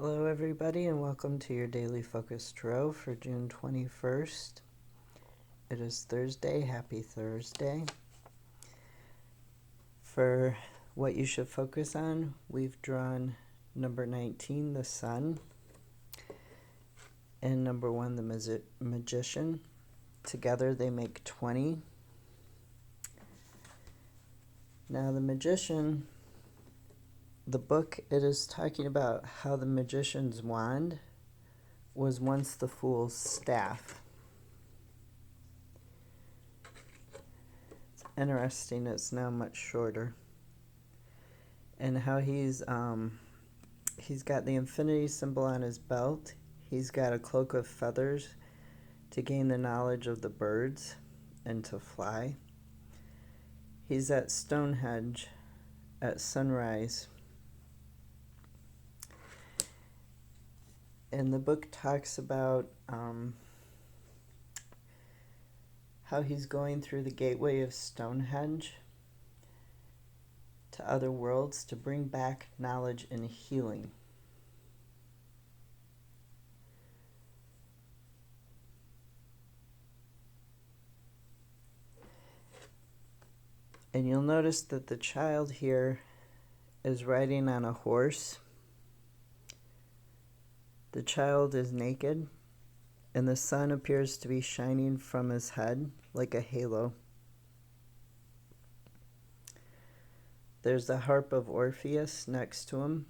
Hello, everybody, and welcome to your daily focus tarot for June 21st. It is Thursday. Happy Thursday. For what you should focus on, we've drawn number 19, the Sun, and number 1, the Magician. Together they make 20. Now, the Magician, the book, it is talking about how the magician's wand was once the fool's staff. It's interesting, it's now much shorter. And how he's got the infinity symbol on his belt. He's got a cloak of feathers to gain the knowledge of the birds and to fly. He's at Stonehenge at sunrise. And the book talks about how he's going through the gateway of Stonehenge to other worlds to bring back knowledge and healing. And you'll notice that the child here is riding on a horse. The child is naked, and the sun appears to be shining from his head like a halo. There's the harp of Orpheus next to him.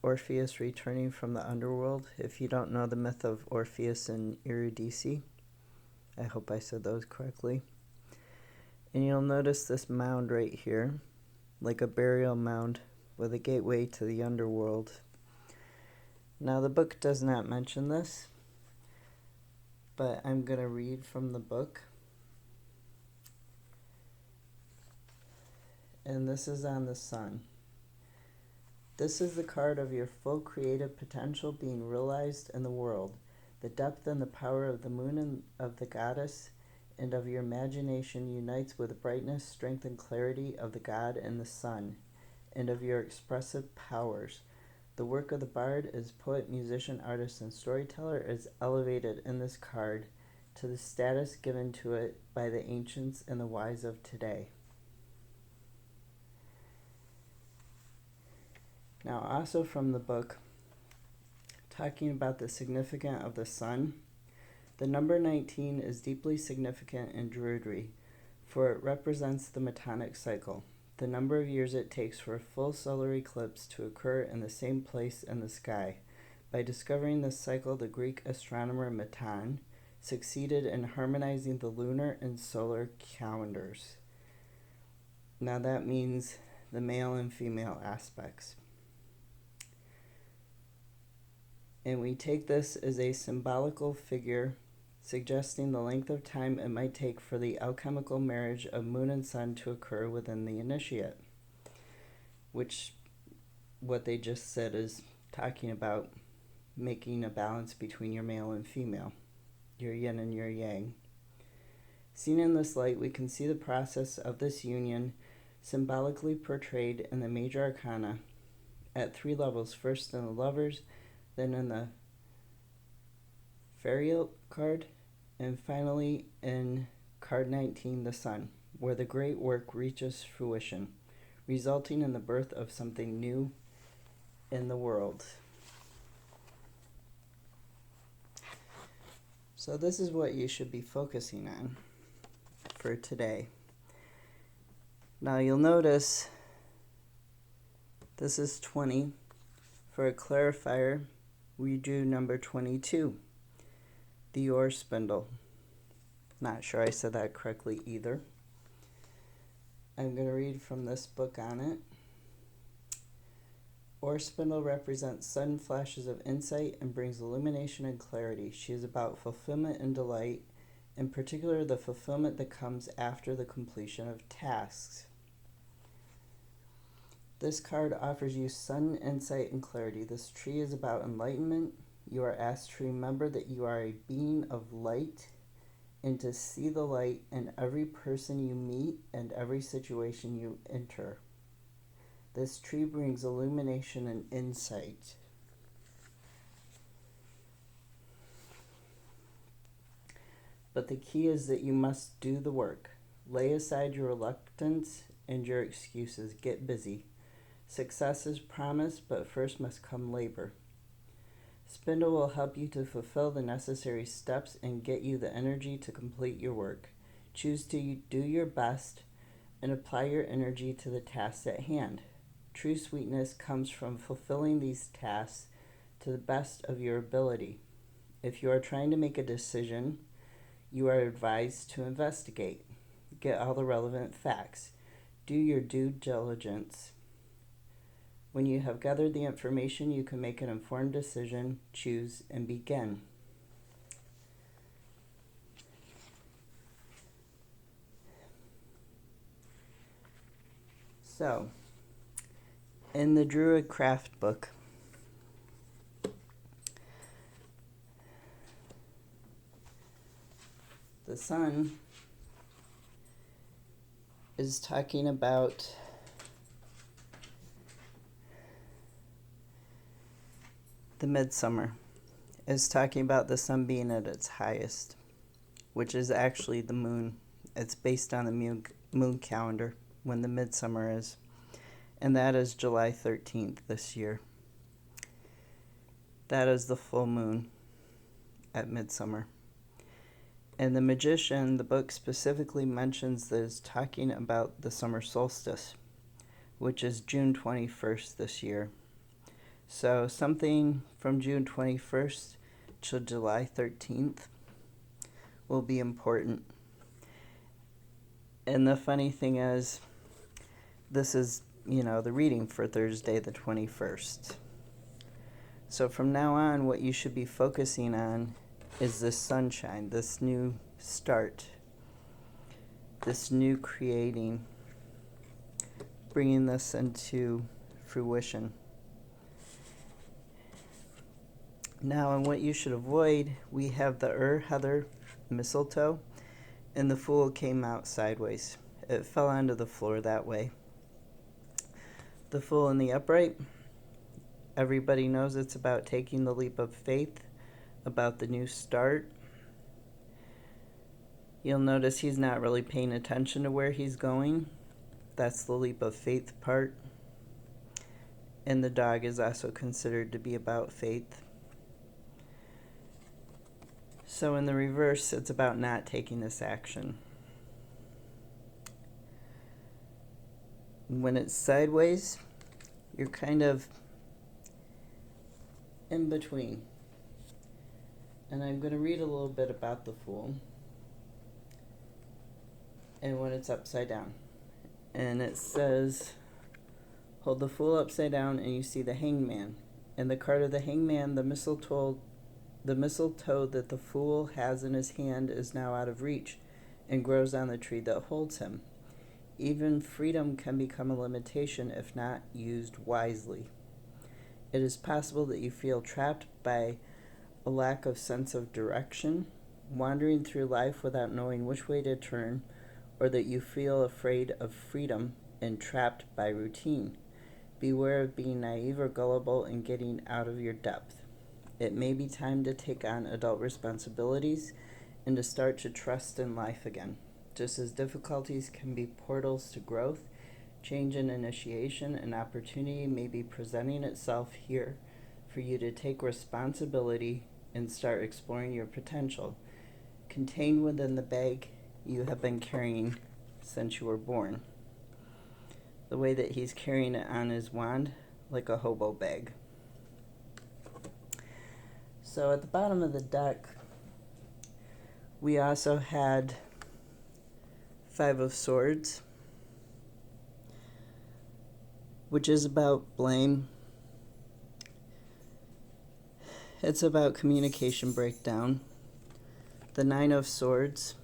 Orpheus returning from the underworld. If you don't know the myth of Orpheus and Eurydice, I hope I said those correctly. And you'll notice this mound right here, like a burial mound with a gateway to the underworld. Now, the book does not mention this, but I'm going to read from the book. And this is on the sun. This is the card of your full creative potential being realized in the world. The depth and the power of the moon and of the goddess and of your imagination unites with the brightness, strength, and clarity of the god and the sun, and of your expressive powers. The work of the bard as poet, musician, artist, and storyteller is elevated in this card to the status given to it by the ancients and the wise of today. Now, also from the book, talking about the significance of the sun, the number 19 is deeply significant in Druidry, for it represents the Metonic cycle, the number of years it takes for a full solar eclipse to occur in the same place in the sky. By discovering this cycle, the Greek astronomer Manton succeeded in harmonizing the lunar and solar calendars. Now that means the male and female aspects. And we take this as a symbolical figure suggesting the length of time it might take for the alchemical marriage of moon and sun to occur within the initiate, which what they just said is talking about making a balance between your male and female, your yin and your yang. Seen in this light, we can see the process of this union symbolically portrayed in the major arcana at 3 levels, first in the lovers, then in the Ferial card, and finally in card 19, the Sun, where the great work reaches fruition, resulting in the birth of something new in the world. So this is what you should be focusing on for today. Now you'll notice this is 20. For a clarifier, we drew number 22. The oar spindle. Not sure I said that correctly either. I'm going to read from this book on it. Oar spindle represents sudden flashes of insight and brings illumination and clarity. She is about fulfillment and delight, in particular the fulfillment that comes after the completion of tasks. This card offers you sudden insight and clarity. This tree is about enlightenment. You are asked to remember that you are a being of light and to see the light in every person you meet and every situation you enter. This tree brings illumination and insight. But the key is that you must do the work. Lay aside your reluctance and your excuses. Get busy. Success is promised, but first must come labor. Spindle will help you to fulfill the necessary steps and get you the energy to complete your work. Choose to do your best and apply your energy to the tasks at hand. True sweetness comes from fulfilling these tasks to the best of your ability. If you are trying to make a decision, you are advised to investigate. Get all the relevant facts. Do your due diligence. When you have gathered the information, you can make an informed decision, choose, and begin. So, in the Druid craft book, the sun is talking about the midsummer, is talking about the sun being at its highest, which is actually the moon. It's based on the moon calendar when the midsummer is, and that is July 13th this year. That is the full moon at midsummer. And the Magician, the book specifically mentions that it's talking about the summer solstice, which is June 21st this year. So something from June 21st to July 13th will be important. And the funny thing is, this is, the reading for Thursday the 21st. So from now on, what you should be focusing on is this sunshine, this new start, this new creating, bringing this into fruition. Now, and what you should avoid, we have the heather, mistletoe, and the Fool came out sideways. It fell onto the floor that way. The Fool in the upright, everybody knows it's about taking the leap of faith, about the new start. You'll notice he's not really paying attention to where he's going. That's the leap of faith part. And the dog is also considered to be about faith. So in the reverse, it's about not taking this action. When it's sideways, you're kind of in between. And I'm going to read a little bit about the Fool. And when it's upside down. And it says, hold the Fool upside down and you see the hangman. In the card of the hangman, the mistletoe that the Fool has in his hand is now out of reach and grows on the tree that holds him. Even freedom can become a limitation if not used wisely. It is possible that you feel trapped by a lack of sense of direction, wandering through life without knowing which way to turn, or that you feel afraid of freedom and trapped by routine. Beware of being naive or gullible and getting out of your depth. It may be time to take on adult responsibilities and to start to trust in life again. Just as difficulties can be portals to growth, change and initiation, an opportunity may be presenting itself here for you to take responsibility and start exploring your potential, contained within the bag you have been carrying since you were born. The way that he's carrying it on his wand, like a hobo bag. So at the bottom of the deck, we also had 5 of Swords, which is about blame. It's about communication breakdown. The 9 of Swords,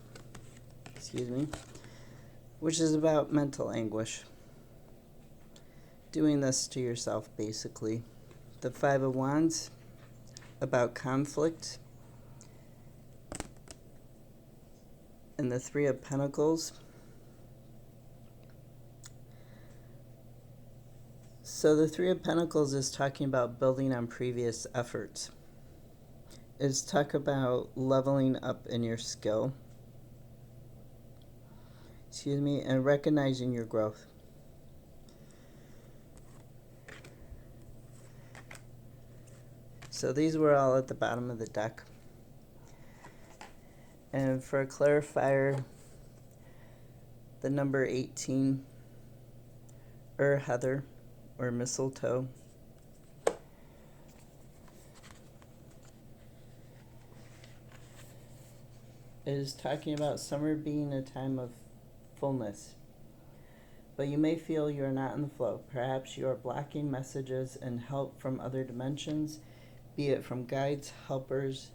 which is about mental anguish. Doing this to yourself, basically. The 5 of Wands, about conflict. And the 3 of Pentacles. So the 3 of Pentacles is talking about building on previous efforts. is talk about leveling up in your skill. And recognizing your growth. So these were all at the bottom of the deck. And for a clarifier, the number 18, heather, or mistletoe, is talking about summer being a time of fullness. But you may feel you are not in the flow. Perhaps you are blocking messages and help from other dimensions, be it from guides, helpers,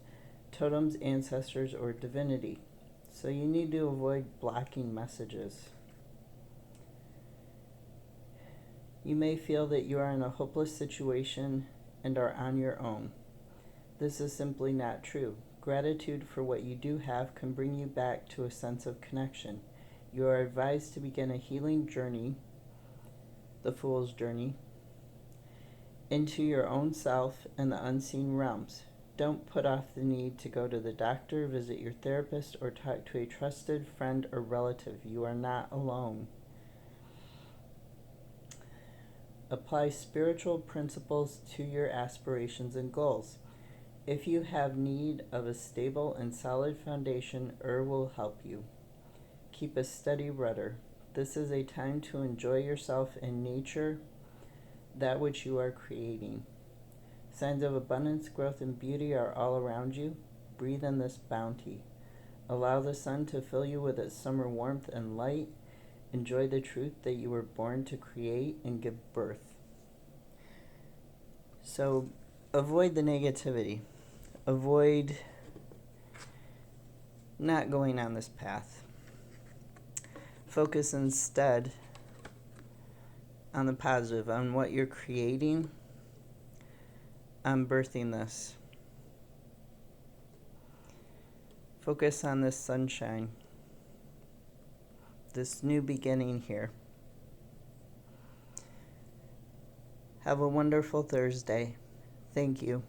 totems, ancestors, or divinity. So you need to avoid blocking messages. You may feel that you are in a hopeless situation and are on your own. This is simply not true. Gratitude for what you do have can bring you back to a sense of connection. You are advised to begin a healing journey, the Fool's Journey, into your own self and the unseen realms. Don't put off the need to go to the doctor, visit your therapist, or talk to a trusted friend or relative. You are not alone. Apply spiritual principles to your aspirations and goals. If you have need of a stable and solid foundation, will help you. Keep a steady rudder. This is a time to enjoy yourself in nature, that which you are creating. Signs of abundance, growth, and beauty are all around you. Breathe in this bounty. Allow the sun to fill you with its summer warmth and light. Enjoy the truth that you were born to create and give birth. So avoid the negativity. Avoid not going on this path. Focus instead on the positive, on what you're creating, on birthing this. Focus on this sunshine, this new beginning here. Have a wonderful Thursday. Thank you.